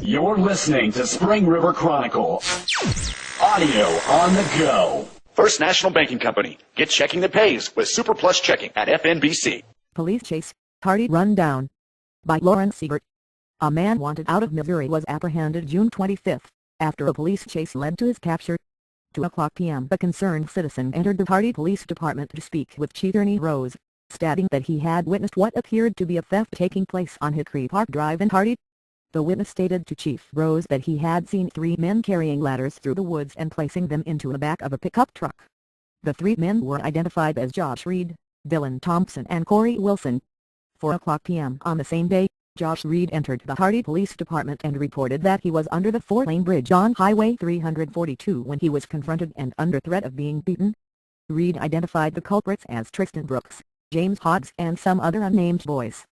You're listening to Spring River Chronicle. Audio on the go. First National Banking Company. Get checking that pays with Super Plus Checking at FNBC. Police Chase, Hardy Rundown. By Lawrence Siebert. A man wanted out of Missouri was apprehended June 25 after a police chase led to his capture. 2:00 p.m. a concerned citizen entered the Hardy Police Department to speak with Chief Ernie Rose, stating that he had witnessed what appeared to be a theft taking place on Hickory Park Drive in Hardy. The witness stated to Chief Rose that he had seen 3 men carrying ladders through the woods and placing them into the back of a pickup truck. The 3 men were identified as Josh Reed, Dylan Thompson and Corey Wilson. 4:00 p.m. on the same day, Josh Reed entered the Hardy Police Department and reported that he was under the 4-lane bridge on Highway 342 when he was confronted and under threat of being beaten. Reed identified the culprits as Tristan Brooks, James Hodges and some other unnamed boys.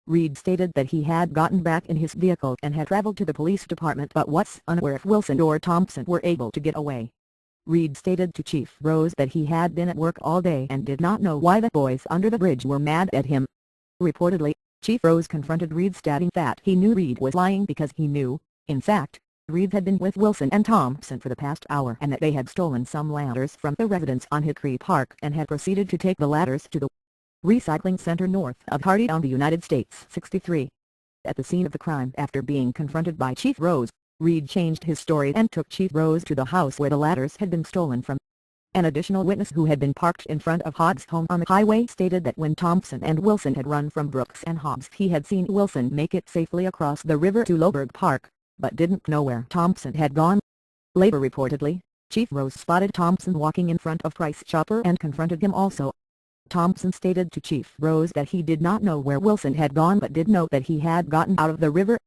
Reed stated that he had gotten back in his vehicle and had traveled to the police department but was unaware if Wilson or Thompson were able to get away. Reed stated to Chief Rose that he had been at work all day and did not know why the boys under the bridge were mad at him. Reportedly, Chief Rose confronted Reed stating that he knew Reed was lying because he knew, in fact, Reed had been with Wilson and Thompson for the past hour and that they had stolen some ladders from the residence on Hickory Park and had proceeded to take the ladders to the recycling center north of Hardy on the United States 63. At the scene of the crime after being confronted by Chief Rose, Reed changed his story and took Chief Rose to the house where the ladders had been stolen from. An additional witness who had been parked in front of Hodges' home on the highway stated that when Thompson and Wilson had run from Brooks and Hodges he had seen Wilson make it safely across the river to Loughburg Park, but didn't know where Thompson had gone. Later reportedly, Chief Rose spotted Thompson walking in front of Price Chopper and confronted him also. Thompson stated to Chief Rose that he did not know where Wilson had gone but did know that he had gotten out of the river.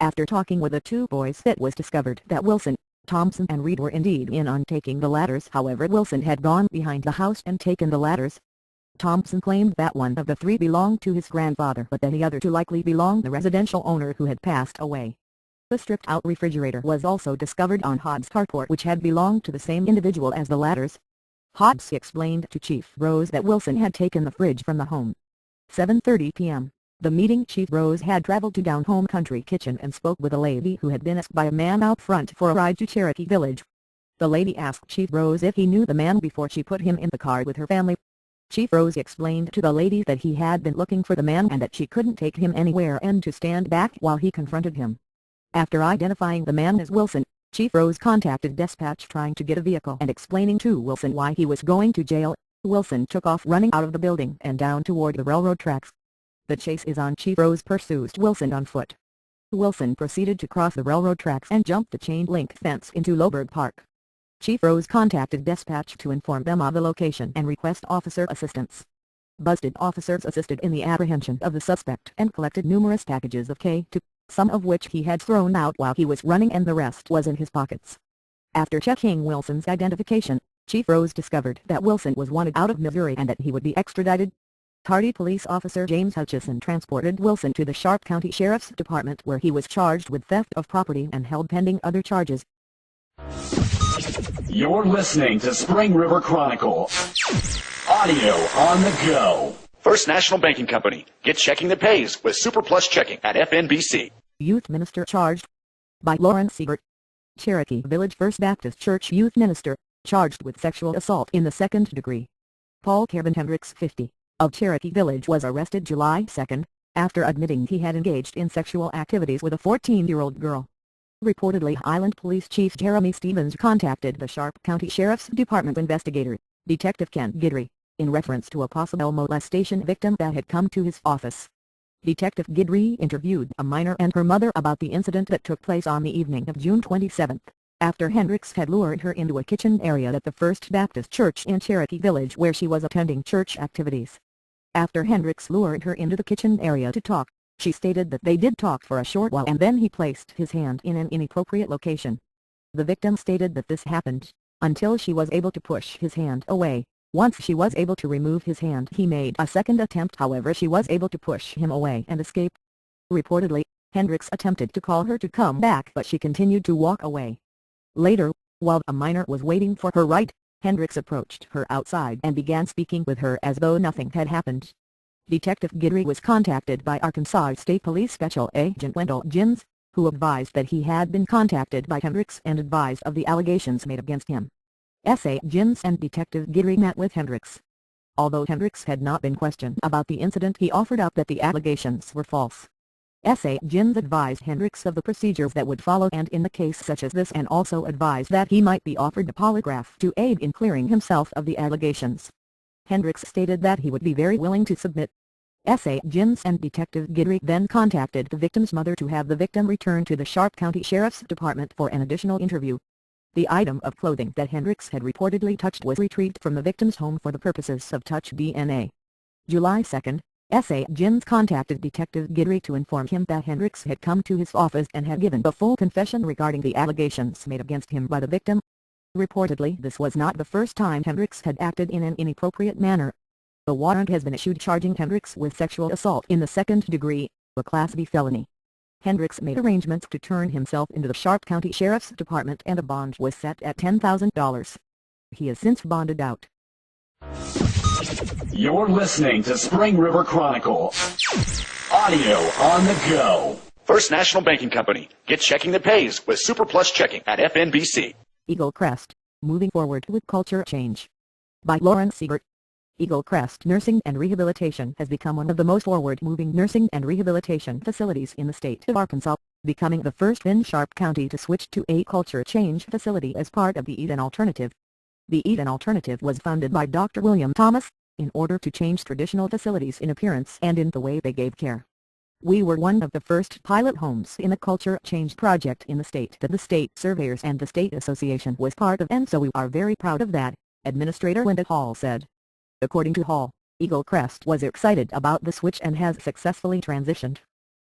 After talking with the 2 boys, it was discovered that Wilson, Thompson and Reed were indeed in on taking the ladders. However, Wilson had gone behind the house and taken the ladders. Thompson claimed that one of the 3 belonged to his grandfather but that the other 2 likely belonged to the residential owner who had passed away. The stripped-out refrigerator was also discovered on Hodges' carport which had belonged to the same individual as the ladders. Hodges explained to Chief Rose that Wilson had taken the fridge from the home. 7:30 p.m. The meeting Chief Rose had traveled to Down Home Country Kitchen and spoke with a lady who had been asked by a man out front for a ride to Cherokee Village. The lady asked Chief Rose if he knew the man before she put him in the car with her family. Chief Rose explained to the lady that he had been looking for the man and that she couldn't take him anywhere and to stand back while he confronted him. After identifying the man as Wilson, Chief Rose contacted dispatch trying to get a vehicle and explaining to Wilson why he was going to jail. Wilson took off running out of the building and down toward the railroad tracks. The chase is on. Chief Rose pursues Wilson on foot. Wilson proceeded to cross the railroad tracks and jumped the chain-link fence into Loughburg Park. Chief Rose contacted dispatch to inform them of the location and request officer assistance. Busted officers assisted in the apprehension of the suspect and collected numerous packages of K2, some of which he had thrown out while he was running and the rest was in his pockets. After checking Wilson's identification, Chief Rose discovered that Wilson was wanted out of Missouri and that he would be extradited. Hardy Police Officer James Hutchison transported Wilson to the Sharp County Sheriff's Department where he was charged with theft of property and held pending other charges. You're listening to Spring River Chronicle. Audio on the go. First National Banking Company. Get checking that pays with Super Plus Checking at FNBC. Youth Minister Charged. By Lawrence Siebert. Cherokee Village First Baptist Church Youth Minister, charged with sexual assault in the 2nd degree. Paul Kevin Hendricks 50, of Cherokee Village was arrested July 2, after admitting he had engaged in sexual activities with a 14-year-old girl. Reportedly, Island Police Chief Jeremy Stevens contacted the Sharp County Sheriff's Department investigator, Detective Ken Guidry, in reference to a possible molestation victim that had come to his office. Detective Guidry interviewed a minor and her mother about the incident that took place on the evening of June 27, after Hendricks had lured her into a kitchen area at the First Baptist Church in Cherokee Village where she was attending church activities. After Hendricks lured her into the kitchen area to talk, she stated that they did talk for a short while and then he placed his hand in an inappropriate location. The victim stated that this happened until she was able to push his hand away. Once she was able to remove his hand, he made a second attempt. However, she was able to push him away and escape. Reportedly, Hendricks attempted to call her to come back but she continued to walk away. Later, while a minor was waiting for her ride, Hendricks approached her outside and began speaking with her as though nothing had happened. Detective Guidry was contacted by Arkansas State Police Special Agent Wendell Jims, who advised that he had been contacted by Hendricks and advised of the allegations made against him. S.A. Jins and Detective Guidry met with Hendricks. Although Hendricks had not been questioned about the incident, he offered up that the allegations were false. S.A. Jins advised Hendricks of the procedures that would follow and in the case such as this, and also advised that he might be offered a polygraph to aid in clearing himself of the allegations. Hendricks stated that he would be very willing to submit. S.A. Jins and Detective Guidry then contacted the victim's mother to have the victim returned to the Sharp County Sheriff's Department for an additional interview. The item of clothing that Hendricks had reportedly touched was retrieved from the victim's home for the purposes of touch DNA. July 2, S.A. Jins contacted Detective Guidry to inform him that Hendricks had come to his office and had given a full confession regarding the allegations made against him by the victim. Reportedly, this was not the first time Hendricks had acted in an inappropriate manner. A warrant has been issued charging Hendricks with sexual assault in the second degree, a Class B felony. Hendricks made arrangements to turn himself into the Sharp County Sheriff's Department and a bond was set at $10,000. He has since bonded out. You're listening to Spring River Chronicle. Audio on the go. First National Banking Company. Get checking that pays with Super Plus Checking at FNBC. Eagle Crest, moving forward with culture change. By Lauren Siebert. Eagle Crest Nursing and Rehabilitation has become one of the most forward-moving nursing and rehabilitation facilities in the state of Arkansas, becoming the first in Sharp County to switch to a culture change facility as part of the Eden Alternative. The Eden Alternative was founded by Dr. William Thomas, in order to change traditional facilities in appearance and in the way they gave care. We were one of the first pilot homes in the culture change project in the state that the state surveyors and the state association was part of, and so we are very proud of that, Administrator Wendell Hall said. According to Hall, Eagle Crest was excited about the switch and has successfully transitioned.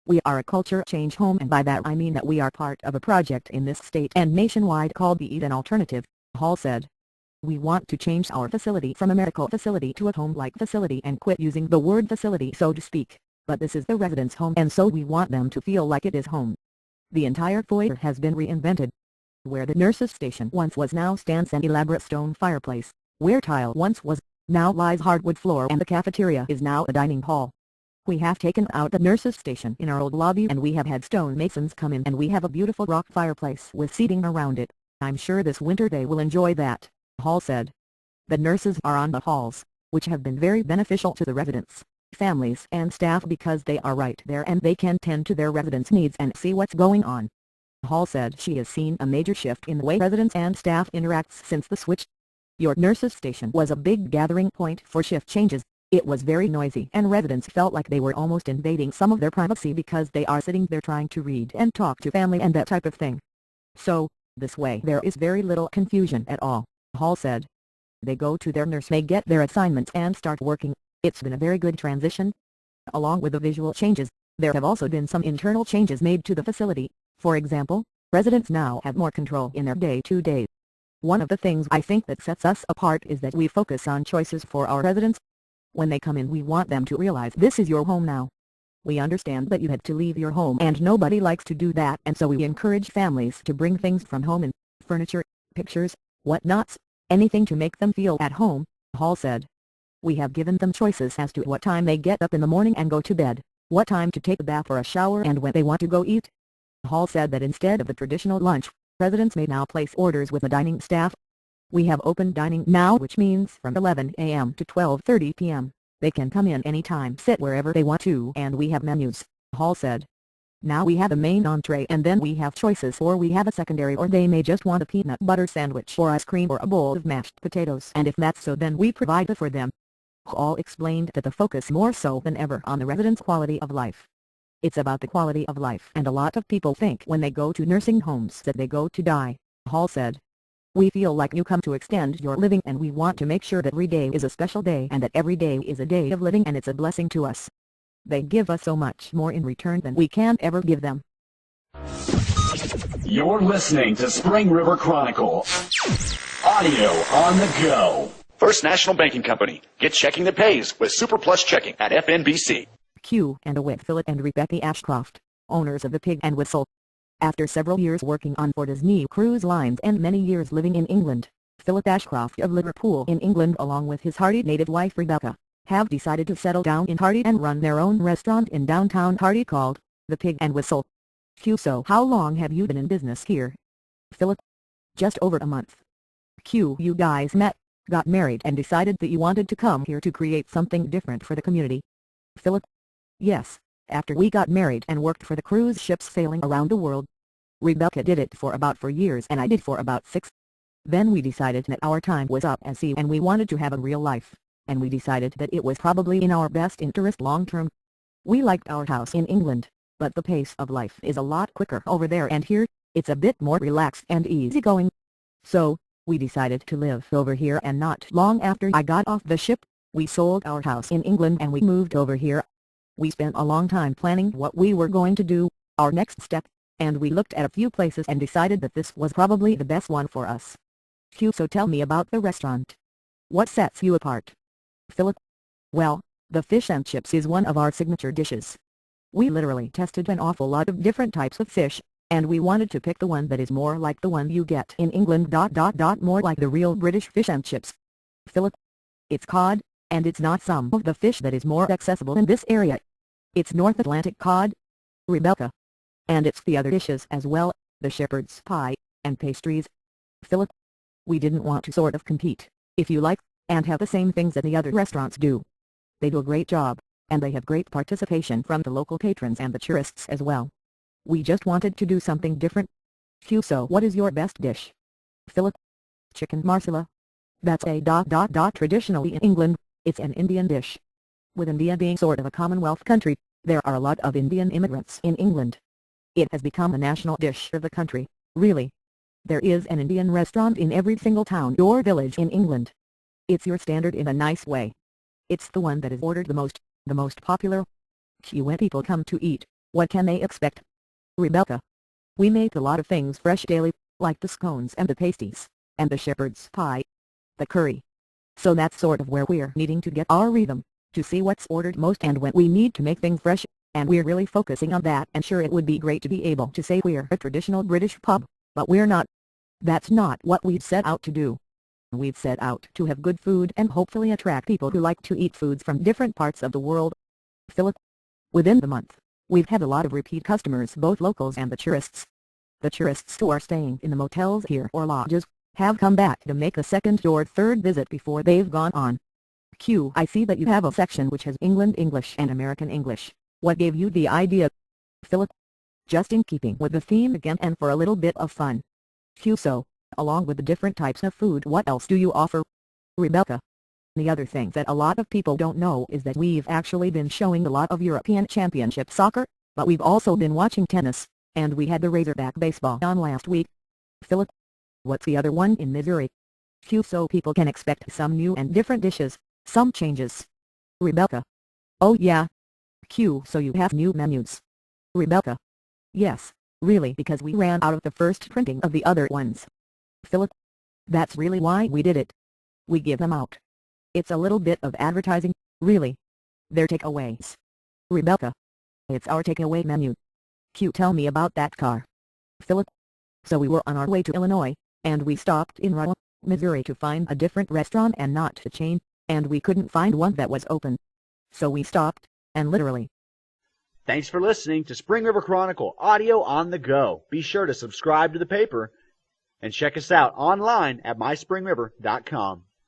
We are a culture change home, and by that I mean that we are part of a project in this state and nationwide called the Eden Alternative, Hall said. We want to change our facility from a medical facility to a home-like facility and quit using the word facility, so to speak, but this is the residents' home and so we want them to feel like it is home. The entire foyer has been reinvented. Where the nurse's station once was now stands an elaborate stone fireplace, where tile once was, now lies hardwood floor, and the cafeteria is now a dining hall. We have taken out the nurse's station in our old lobby and we have had stone masons come in, and we have a beautiful rock fireplace with seating around it. I'm sure this winter they will enjoy that, Hall said. The nurses are on the halls, which have been very beneficial to the residents, families and staff because they are right there and they can tend to their residents' needs and see what's going on. Hall said she has seen a major shift in the way residents and staff interacts since the switch. Your nurse's station was a big gathering point for shift changes. It was very noisy and residents felt like they were almost invading some of their privacy because they are sitting there trying to read and talk to family and that type of thing. So, this way there is very little confusion at all, Hall said. They go to their nurse, they get their assignments and start working. It's been a very good transition. Along with the visual changes, there have also been some internal changes made to the facility. For example, residents now have more control in their day-to-day. One of the things I think that sets us apart is that we focus on choices for our residents. When they come in, we want them to realize this is your home now. We understand that you had to leave your home and nobody likes to do that, and so we encourage families to bring things from home in, furniture, pictures, whatnots, anything to make them feel at home, Hall said. We have given them choices as to what time they get up in the morning and go to bed, what time to take a bath or a shower, and when they want to go eat. Hall said that instead of the traditional lunch, residents may now place orders with the dining staff. We have open dining now, which means from 11 a.m. to 12:30 p.m. They can come in anytime, sit wherever they want to, and we have menus, Hall said. Now we have a main entree and then we have choices, or we have a secondary, or they may just want a peanut butter sandwich or ice cream or a bowl of mashed potatoes, and if that's so then we provide it for them. Hall explained that the focus more so than ever on the residents' quality of life. It's about the quality of life, and a lot of people think when they go to nursing homes that they go to die, Hall said. We feel like you come to extend your living, and we want to make sure that every day is a special day and that every day is a day of living, and it's a blessing to us. They give us so much more in return than we can ever give them. You're listening to Spring River Chronicle. Audio on the go. First National Banking Company. Get checking that pays with Super Plus Checking at FNBC. Q and Awit Philip and Rebecca Ashcroft, owners of the Pig and Whistle. After several years working on for Disney Cruise Lines and many years living in England, Philip Ashcroft of Liverpool in England, along with his Hardy native wife Rebecca, have decided to settle down in Hardy and run their own restaurant in downtown Hardy called The Pig and Whistle. Q. So how long have you been in business here? Philip. Just over a month. Q. You guys met, got married and decided that you wanted to come here to create something different for the community. Philip. Yes, after we got married and worked for the cruise ships sailing around the world. Rebecca did it for about 4 years and I did for about 6. Then we decided that our time was up at sea and we wanted to have a real life, and we decided that it was probably in our best interest long term. We liked our house in England, but the pace of life is a lot quicker over there, and here, it's a bit more relaxed and easygoing. So, we decided to live over here, and not long after I got off the ship, we sold our house in England and we moved over here. We spent a long time planning what we were going to do, our next step, and we looked at a few places and decided that this was probably the best one for us. Q. So tell me about the restaurant. What sets you apart? Philip. Well, the fish and chips is one of our signature dishes. We literally tested an awful lot of different types of fish, and we wanted to pick the one that is more like the one you get in England. More like the real British fish and chips. Philip. It's cod, and it's not some of the fish that is more accessible in this area. It's North Atlantic cod. Rebecca. And it's the other dishes as well, the shepherd's pie, and pastries. Philip. We didn't want to sort of compete, if you like, and have the same things that the other restaurants do. They do a great job, and they have great participation from the local patrons and the tourists as well. We just wanted to do something different. Q. So what is your best dish? Philip. Chicken marsala. That's a traditionally in England, it's an Indian dish. With India being sort of a Commonwealth country, there are a lot of Indian immigrants in England. It has become a national dish of the country, really. There is an Indian restaurant in every single town or village in England. It's your standard in a nice way. It's the one that is ordered the most popular. Q. When people come to eat, what can they expect? Rebecca. We make a lot of things fresh daily, like the scones and the pasties, and the shepherd's pie. The curry. So that's sort of where we're needing to get our rhythm, to see what's ordered most and when we need to make things fresh, and we're really focusing on that. And sure, it would be great to be able to say we're a traditional British pub, but we're not. That's not what we've set out to do. We've set out to have good food and hopefully attract people who like to eat foods from different parts of the world. Philip. Within the month, we've had a lot of repeat customers, both locals and the tourists. The tourists who are staying in the motels here or lodges, have come back to make a second or third visit before they've gone on. Q. I see that you have a section which has England English and American English. What gave you the idea? Philip. Just in keeping with the theme again and for a little bit of fun. Q. So, along with the different types of food, what else do you offer? Rebecca. The other thing that a lot of people don't know is that we've actually been showing a lot of European Championship soccer, but we've also been watching tennis, and we had the Razorback baseball on last week. Philip. What's the other one in Missouri? Q. So people can expect some new and different dishes, some changes. Rebecca. Oh yeah. Q. So you have new menus? Rebecca. Yes. Really, because we ran out of the first printing of the other ones. Philip. That's really why we did it. We give them out. It's a little bit of advertising, really. They're takeaways. Rebecca. It's our takeaway menu. Q. Tell me about that car. Philip. So we were on our way to Illinois, and we stopped in Rolla, Missouri to find a different restaurant and not a chain, and we couldn't find one that was open. So we stopped, and literally. Thanks for listening to Spring River Chronicle Audio on the Go. Be sure to subscribe to the paper and check us out online at myspringriver.com.